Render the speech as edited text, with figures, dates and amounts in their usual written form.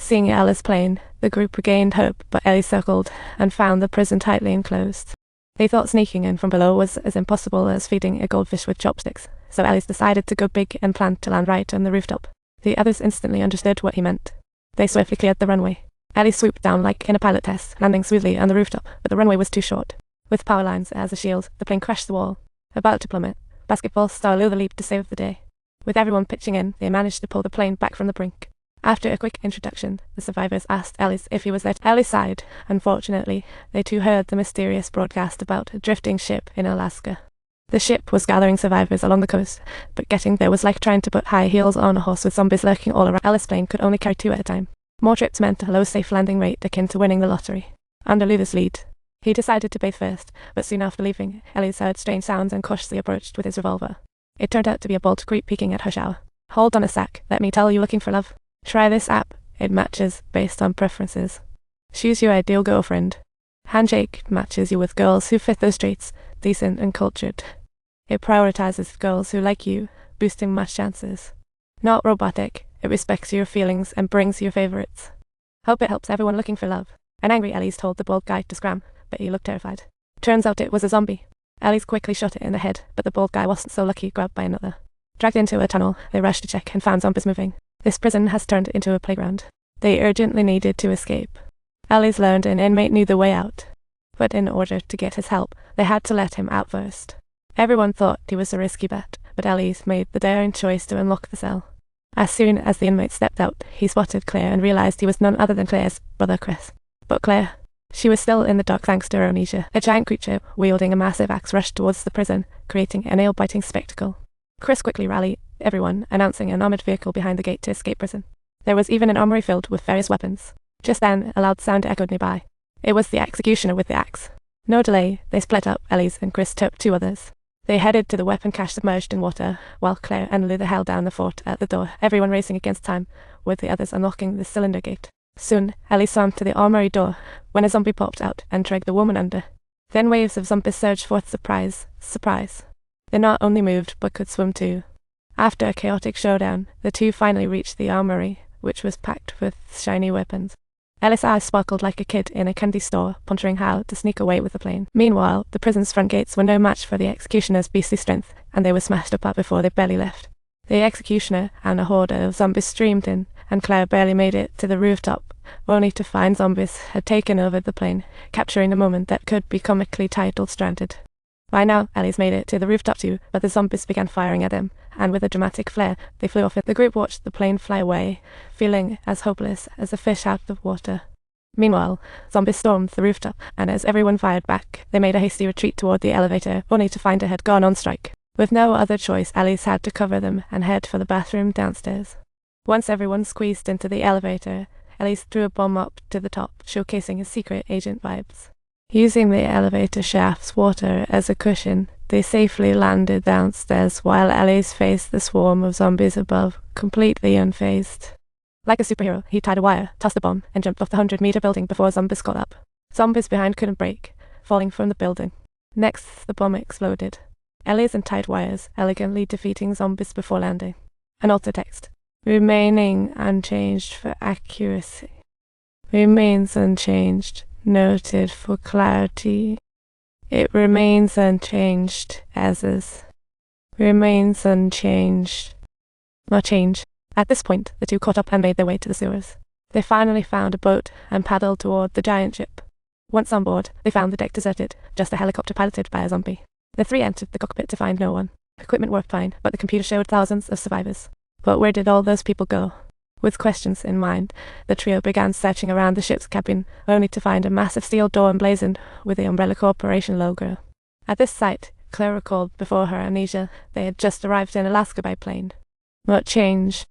Seeing Ellis' plane, the group regained hope, but Ellis circled and found the prison tightly enclosed. They thought sneaking in from below was as impossible as feeding a goldfish with chopsticks, so Ellis decided to go big and planned to land right on the rooftop. The others instantly understood what he meant. They swiftly cleared the runway. Ellis swooped down like in a pilot test, landing smoothly on the rooftop, but the runway was too short. With power lines as a shield, the plane crashed the wall. About to plummet, basketball star Lou the leap to save the day. With everyone pitching in, they managed to pull the plane back from the brink. After a quick introduction, the survivors asked Ellis if he was there. Ellis sighed. Unfortunately, they too heard the mysterious broadcast about a drifting ship in Alaska. The ship was gathering survivors along the coast, but getting there was like trying to put high heels on a horse with zombies lurking all around. Ellis' plane could only carry 2 at a time. More trips meant a low safe landing rate akin to winning the lottery. Under Luther's lead, he decided to bathe first, but soon after leaving, Ellis heard strange sounds and cautiously approached with his revolver. It turned out to be a bald creep peeking at her shower. "Hold on a sec, let me tell you looking for love. Try this app, it matches based on preferences. Choose your ideal girlfriend. Handshake matches you with girls who fit those traits, decent and cultured. It prioritizes girls who like you, boosting match chances. Not robotic, it respects your feelings and brings your favorites. Hope it helps everyone looking for love." An angry Ellis told the bald guy to scram, but he looked terrified. Turns out it was a zombie. Ellis quickly shot it in the head, but the bald guy wasn't so lucky, grabbed by another. Dragged into a tunnel, they rushed to check and found zombies moving. This prison has turned into a playground. They urgently needed to escape. Ellis learned an inmate knew the way out, but in order to get his help, they had to let him out first. Everyone thought he was a risky bet, but Ellis made the daring choice to unlock the cell. As soon as the inmate stepped out, he spotted Claire and realized he was none other than Claire's brother Chris. But Claire, she was still in the dark thanks to her amnesia. A giant creature, wielding a massive axe, rushed towards the prison, creating a nail-biting spectacle. Chris quickly rallied everyone, announcing an armored vehicle behind the gate to escape prison. There was even an armory filled with various weapons. Just then, a loud sound echoed nearby. It was the executioner with the axe. No delay, they split up. Ellis and Chris took 2 others. They headed to the weapon cache submerged in water, while Claire and Luther held down the fort at the door, everyone racing against time, with the others unlocking the cylinder gate. Soon, Ellis swam to the armory door, when a zombie popped out and dragged the woman under. Then waves of zombies surged forth. Surprise, surprise. They not only moved, but could swim too. After a chaotic showdown, the 2 finally reached the armory, which was packed with shiny weapons. Ellis' eyes sparkled like a kid in a candy store, pondering how to sneak away with the plane. Meanwhile, the prison's front gates were no match for the executioner's beastly strength, and they were smashed apart before they barely left. The executioner and a horde of zombies streamed in, and Claire barely made it to the rooftop, only to find zombies had taken over the plane, capturing a moment that could be comically titled Stranded. By now, Ellis made it to the rooftop too, but the zombies began firing at him, and with a dramatic flare, they flew off. The group watched the plane fly away, feeling as hopeless as a fish out of water. Meanwhile, zombies stormed the rooftop, and as everyone fired back, they made a hasty retreat toward the elevator, only to find it had gone on strike. With no other choice, Ellis had to cover them and head for the bathroom downstairs. Once everyone squeezed into the elevator, Ellis threw a bomb up to the top, showcasing his secret agent vibes. Using the elevator shaft's water as a cushion, they safely landed downstairs while Ellis faced the swarm of zombies above, completely unfazed. Like a superhero, he tied a wire, tossed the bomb, and jumped off the 100-meter building before zombies caught up. Zombies behind couldn't break, falling from the building. Next, the bomb exploded. Ellis untied wires, elegantly defeating zombies before landing. An altar text. Remaining unchanged for accuracy. Remains unchanged. Noted for clarity. It remains unchanged as is. Remains unchanged. No change. At this point, the 2 caught up and made their way to the sewers. They finally found a boat and paddled toward the giant ship. Once on board, they found the deck deserted, just a helicopter piloted by a zombie. The 3 entered the cockpit to find no one. Equipment worked fine, but the computer showed thousands of survivors. But where did all those people go? With questions in mind, the trio began searching around the ship's cabin, only to find a massive steel door emblazoned with the Umbrella Corporation logo. At this sight, Claire recalled before her amnesia they had just arrived in Alaska by plane. What changed?